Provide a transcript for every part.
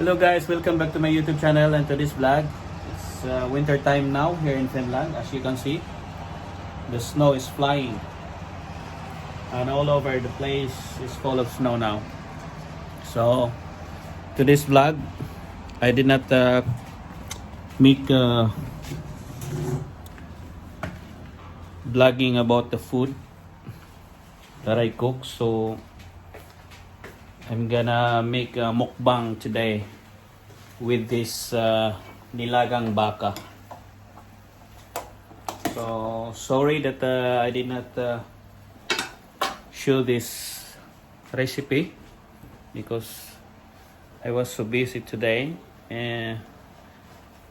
Hello guys, welcome back to my YouTube channel and to this vlog. It's winter time now here in Finland. As you can see, the snow is flying and all over the place is full of snow now. So to this vlog, I did not make vlogging about the food that I cook. So I'm gonna make a mukbang today with this nilagang baka. So sorry that I did not show this recipe because I was so busy today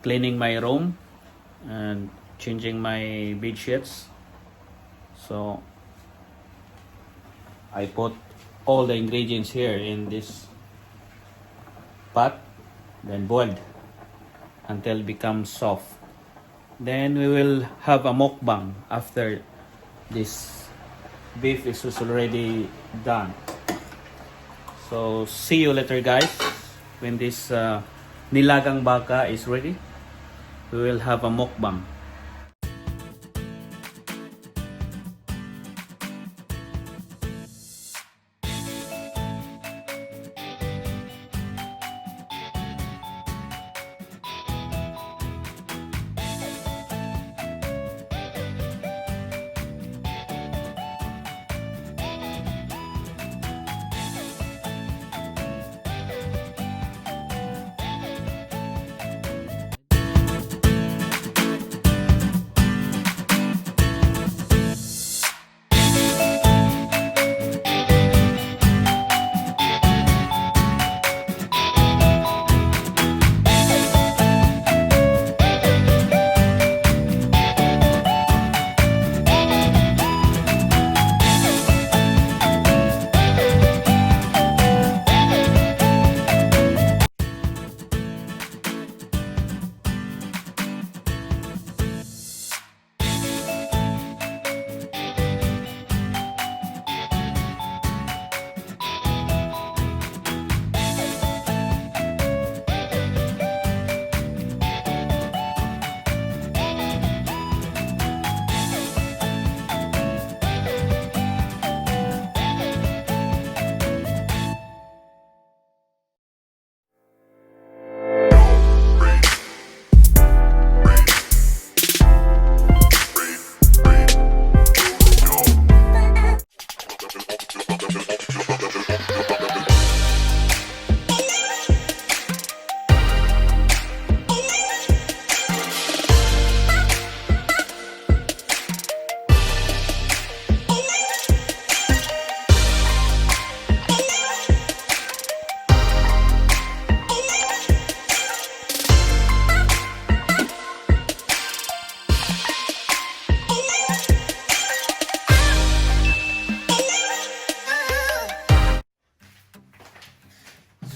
cleaning my room and changing my bed sheets. So I put all the ingredients here in this pot, then boiled until it becomes soft. Then we will have a mukbang after this beef is already done. So see you later guys. When this nilagang baka is ready, we will have a mukbang.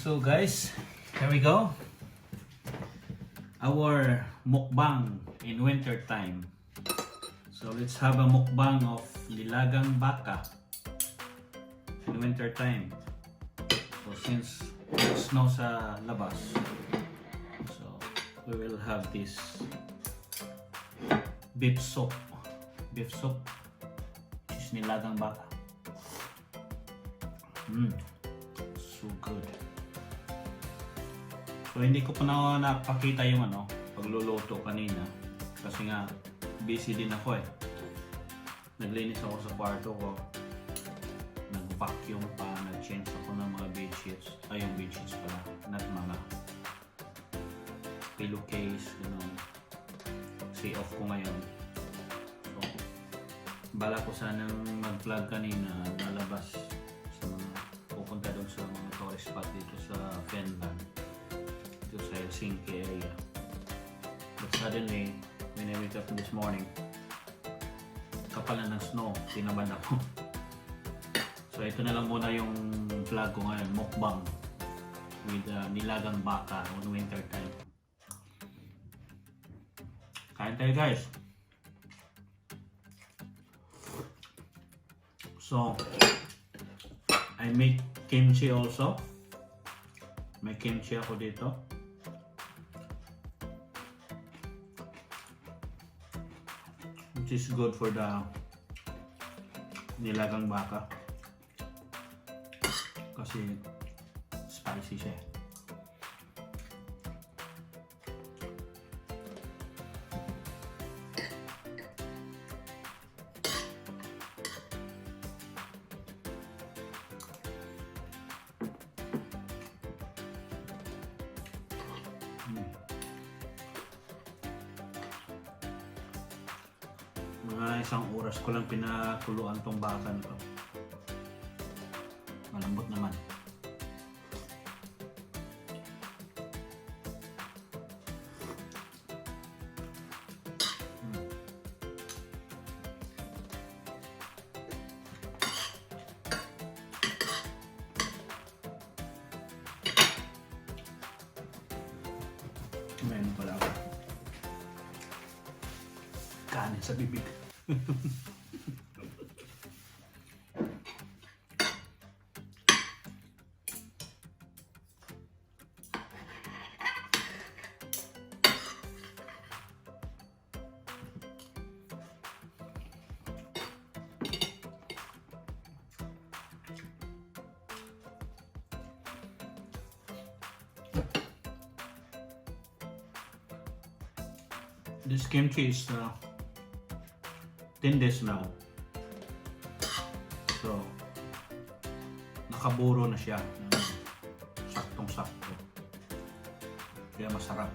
So guys, here we go. Our mukbang in winter time. So let's have a mukbang of nilagang baka in winter time. So since there's snow sa labas, so we will have this beef soup. Beef soup is nilagang baka. So good. So hindi ko pa napakita yung pagluluto kanina kasi nga busy din ako Naglinis ako sa kwarto ko. Nag-vacuum pa, nag-change ako ng mga bedsheets. Ay, yung bedsheets pala, not mga pillowcase, See off ko ngayon. So, bala ko sanang mag-vlog kanina, lalabas sa mga pupunta doon sa mga tourist spot dito sa Finland. Sa Helsinki area. But suddenly, when I wake up this morning, kapal na ng snow, tinamad ako. So ito na lang muna yung vlog ko ngayon, mukbang with nilagang baka on winter time. Kain tayo guys! So, I make kimchi also. May kimchi ako dito. Which is good for the nilagang baka. Kasi spicy siya. Mga 1 oras ko lang pinakuluan tong baka nito. Malambot naman. Meron pala ako. Kanin sa bibig. This kimchi is 10 days now. So, nakaburo na siya. Saktong-sakto. Kaya masarap.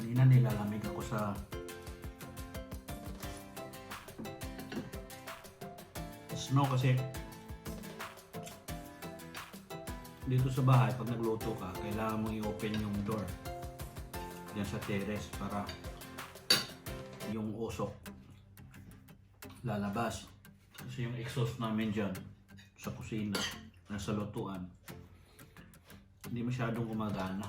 Kanina nilalamig ako sa snow kasi dito sa bahay pag nagluto ka kailangan mong i-open yung door dyan sa terrace para yung usok lalabas kasi yung exhaust namin dyan sa kusina nasa lutuan hindi masyadong gumagana.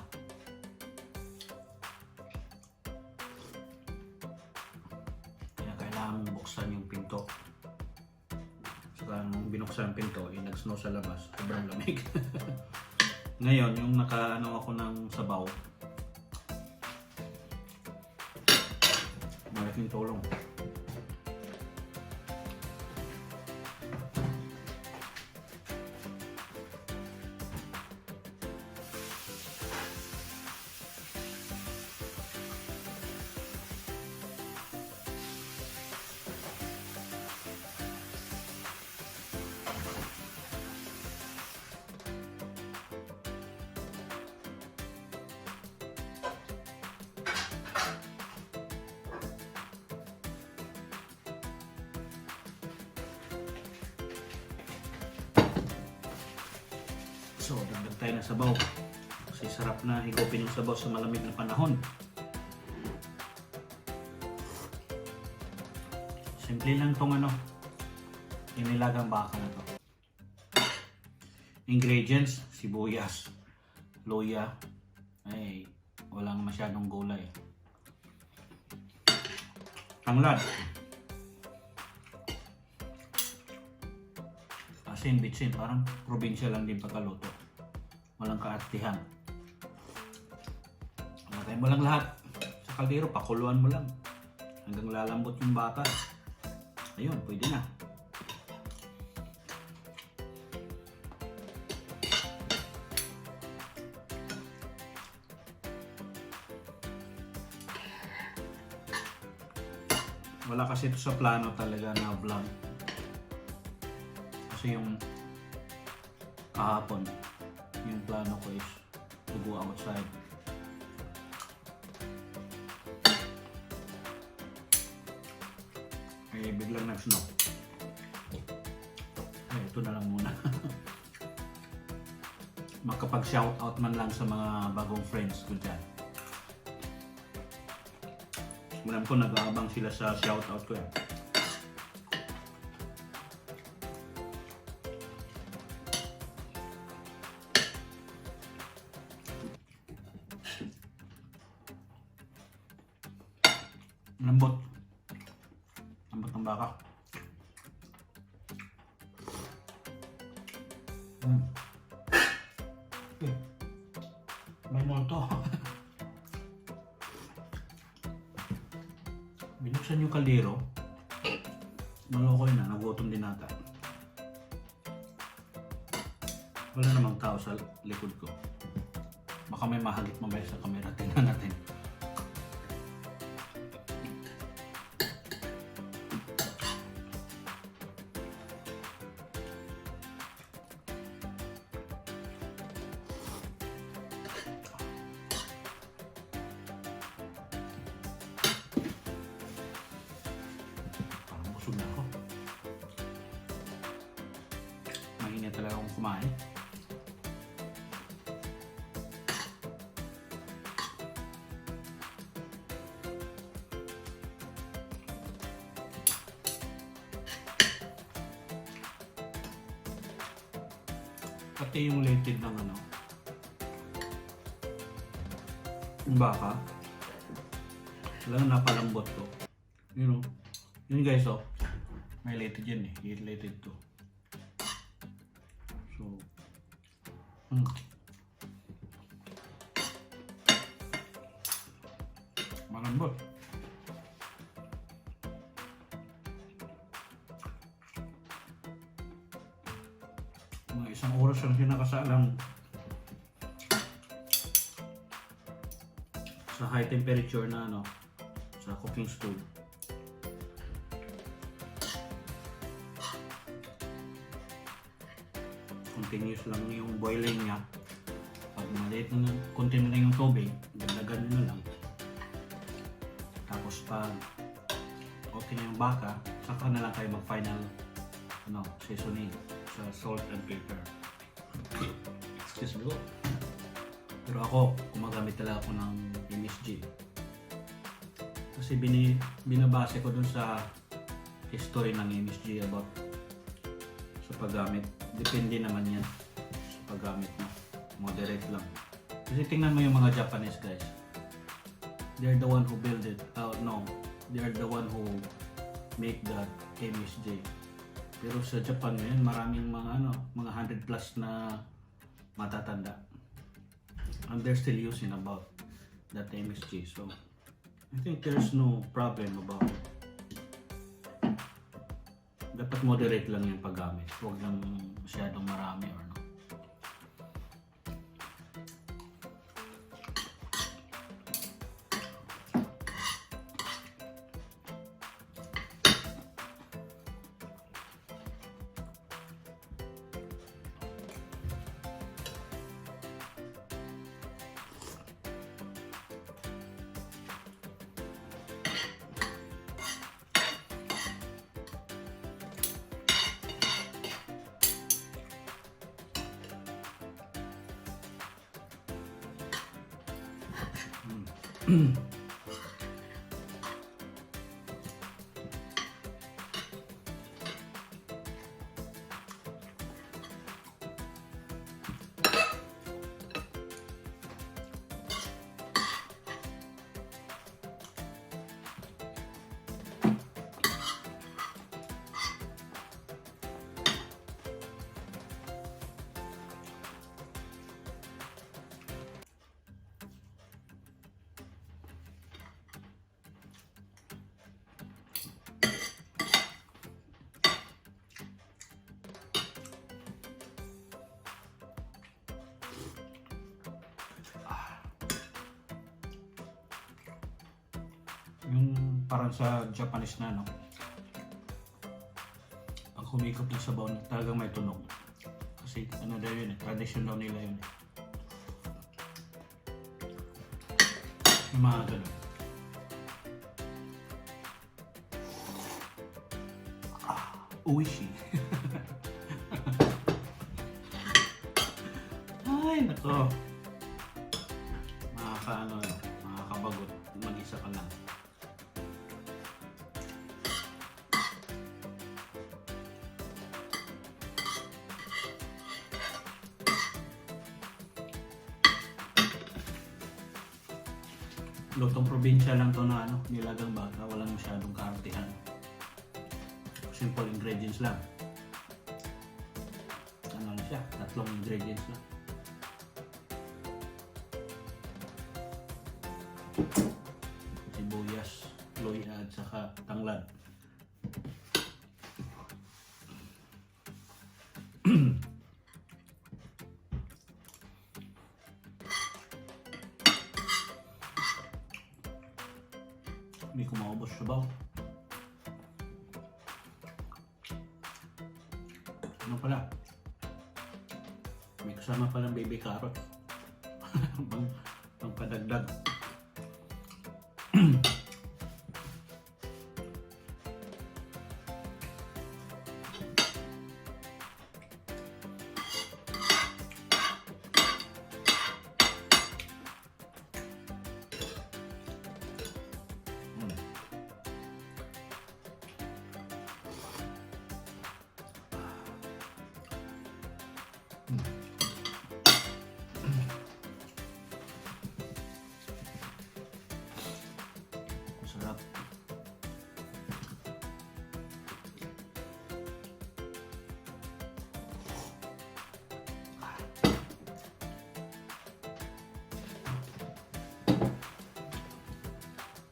Buksan yung pinto. Saka nung binuksan yung pinto, nag-snow sa labas. Sobrang lamig. Ngayon, yung naka-ano ako ng sabaw, malaking tulong. So, dagdag tayo ng sabaw. Kasi sarap na higupin yung sabaw sa malamig na panahon. Simple lang tong yung nilagang baka na to. Ingredients, sibuyas, luya, ay walang masyadong gulay. Tanglad. Asin, bitsin, parang probinsya lang din pagkaluto. Walang kaartihan. Lagay mo lang lahat sa kaldero, pakuluan mo lang hanggang lalambot yung baka. Ayun, pwede na. Wala kasi ito sa plano talaga na vlog. Kasi yung kahapon, yung plano ko is to go outside. Eh, biglang nag-snow. Eh, ito na lang muna. Makapag-shoutout man lang sa mga bagong friends ko dyan. Alam ko nag-aabang sila sa shoutout ko eh. Lambot. Lambot ng baka. May multo. Binuksan yung kaldero. Malokoy na, nagutom din ata. Wala namang tao sa likod ko. Baka may mahagit mamaya sa camera. Tingnan natin. Busog na ako. Mainit talaga akong kumain. Pati yung lated ng ano, yung baka, talagang napalambot to. You know, yun guys, oh, may lated yan eh, yung lated to. So, malambot. Mga isang oras lang sinakasalang sa high temperature na ano, sa cooking stove. Continuous lang yung boiling niya. Pag maliit na konti na lang yung tubig, dagdagan nyo na lang. Tapos pag okay na yung baka, saka na lang kayo mag final ano, seasoning sa salt and pepper. Excuse me. Pero ako, gumagamit talaga ako ng MSG. Kasi binabase ko dun sa history ng MSG about sa paggamit. Depende naman yan sa paggamit mo. Moderate lang. Kasi tingnan mo yung mga Japanese guys. They're the one who build it. No, they're the one who make that MSG. Pero sa Japan ngayon, maraming mga ano, mga 100 plus na matatanda. And they're still using about that MSG. So, I think there's no problem about it. Dapat moderate lang yung paggamit. Huwag lang masyadong marami or no. Yung parang sa Japanese na no, pag humikot yung sabaw talagang may tunog. Kasi ano daw yun eh, tradition daw nila yun eh. Yung mga ganun. Uishi. Ay nako. Makakabagot. Mag-isa ka lang. Lutong probinsya lang to na nilagang baka, walang masyadong kaartihan. Simple ingredients lang. Ano lang siya, 3 ingredients lang. Sibuyas, luya at saka tanglad. Hindi ko maubos sabaw. Ano pala? May kasama palang baby carrot. pang padagdag. Sarap.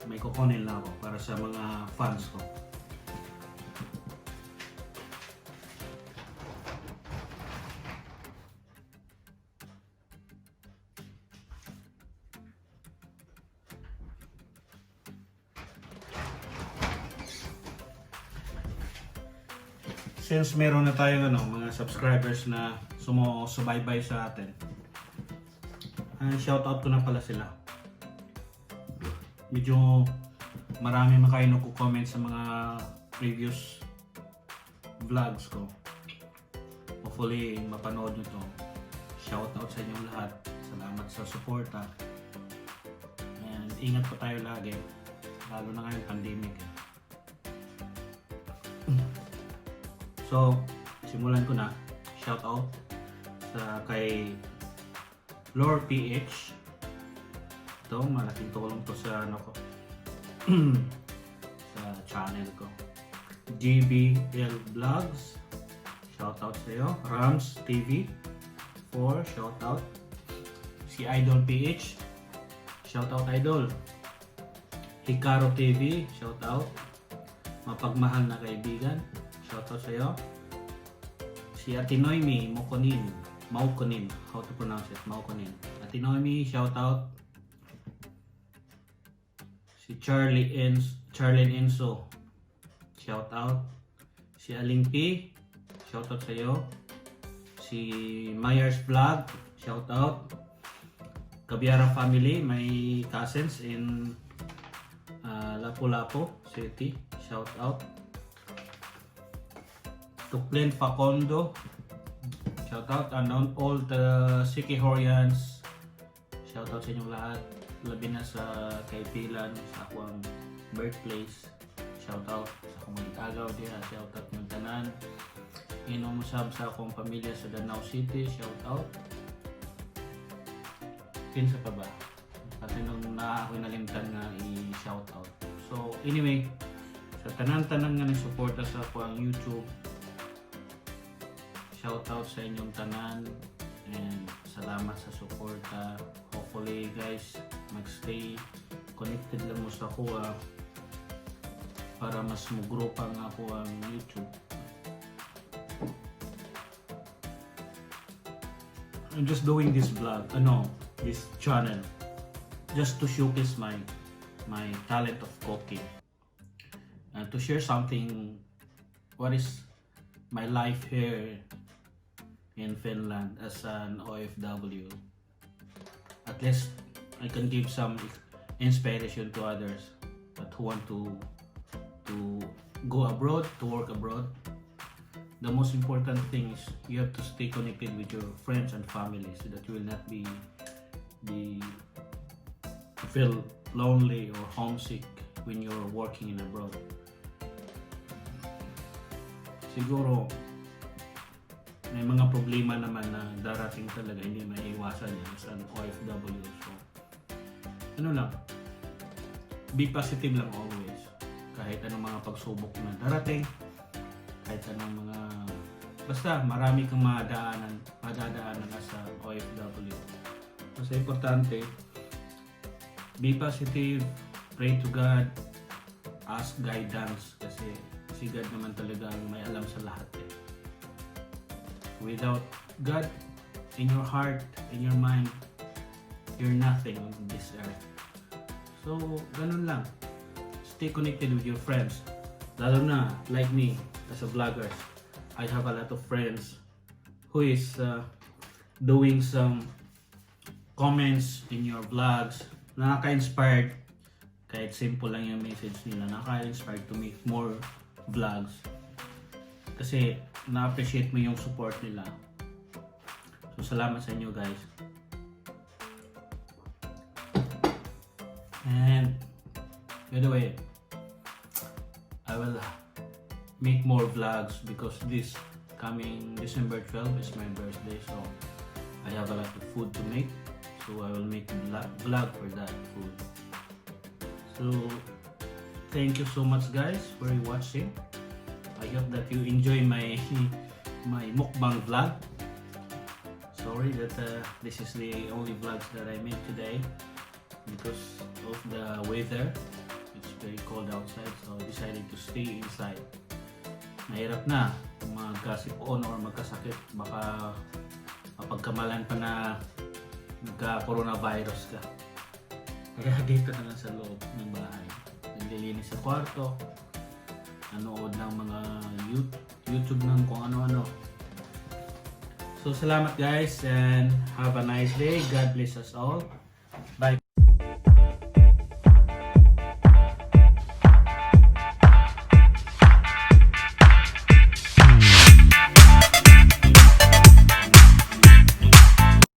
May kukunin lang ako para sa mga fans ko. Since meron na tayong mga subscribers na sumusubaybay sa atin, shoutout ko na pala sila. Medyo marami man kayo nagko-comment sa mga previous vlogs ko. Hopefully mapanood nyo to. Shoutout sa inyong lahat. Salamat sa suporta. And ingat po tayo lagi. Lalo na ngayon pandemic. So, simulan ko na. Shoutout sa kay Lord PH. Ito, malaking tulong to sa ko. Sa channel ko. GBL Vlogs. Shoutout sa iyo. Rams TV 4. Shoutout. Si Idol PH. Shoutout Idol. Hikaru TV. Shoutout. Mapagmahal na kaibigan. Shoutout sa iyo. Si Atinoymi Maukonin. How to pronounce it? Maukonin. Atinoymi, shoutout. Si Charlene Enzo. Shoutout. Si Aling P. Shoutout sa iyo. Si Myers Vlog. Shoutout. Kabiara family. My cousins in Lapu-Lapu City. Shoutout. Tuklin Facondo. Shoutout and on all the Sikihorians. Shoutout sa inyong lahat. Labi na sa Kaipilan, sa akong birthplace. Shoutout sa akong Nilaga diha. Shoutout ng tanan. Inumusab sa akong pamilya sa Danau City. Shoutout. Kinsa pa ba? Kasi nung ako'y nalimtan nga i-shoutout. So anyway, sa tanan-tanan nga nagsuporta sa akong YouTube, shoutout sa inyong tanan and salamat sa suporta. Hopefully guys, magstay connected lang mo sa kuha para mas mag-grow pa nga po ang YouTube. I'm just doing this vlog, this channel just to showcase my talent of cooking and to share something what is my life here in Finland as an OFW. At least I can give some inspiration to others that who want to go abroad, to work abroad. The most important thing is you have to stay connected with your friends and family so that you will not be feel lonely or homesick when you're working in abroad. Siguro may mga problema naman na darating talaga, hindi maiiwasan yan as an OFW. So, be positive lang always. Kahit anong mga pagsubok na darating, kahit anong mga basta marami kang madadaanan as a OFW. Basta importante, be positive, pray to God, ask guidance kasi si God naman talaga ang may alam sa lahat eh. Without God in your heart, in your mind, you're nothing on this earth. So, ganun lang. Stay connected with your friends. Lalo na, like me, as a vlogger, I have a lot of friends who is doing some comments in your vlogs. Nakaka-inspired. Kahit simple lang yung message nila, nakaka-inspired to make more vlogs. Kasi, na-appreciate mo yung support nila. So, salamat sa inyo guys. And by the way, I will make more vlogs because this coming December 12 is my birthday, so I have a lot of food to make, so I will make a vlog for that food. So thank you so much guys for watching. I hope that you enjoy my mukbang vlog. Sorry that this is the only vlogs that I made today because of the weather. It's very cold outside, so I decided to stay inside. Mahirap na kung magkasipon or magkasakit, baka mapagkamalan pa na nagka-coronavirus ka. Kaya dito na lang sa loob ng bahay. Naglilinis sa kwarto, nanood ng mga YouTube ng kung ano-ano. So salamat guys and have a nice day. God bless us all. Bye.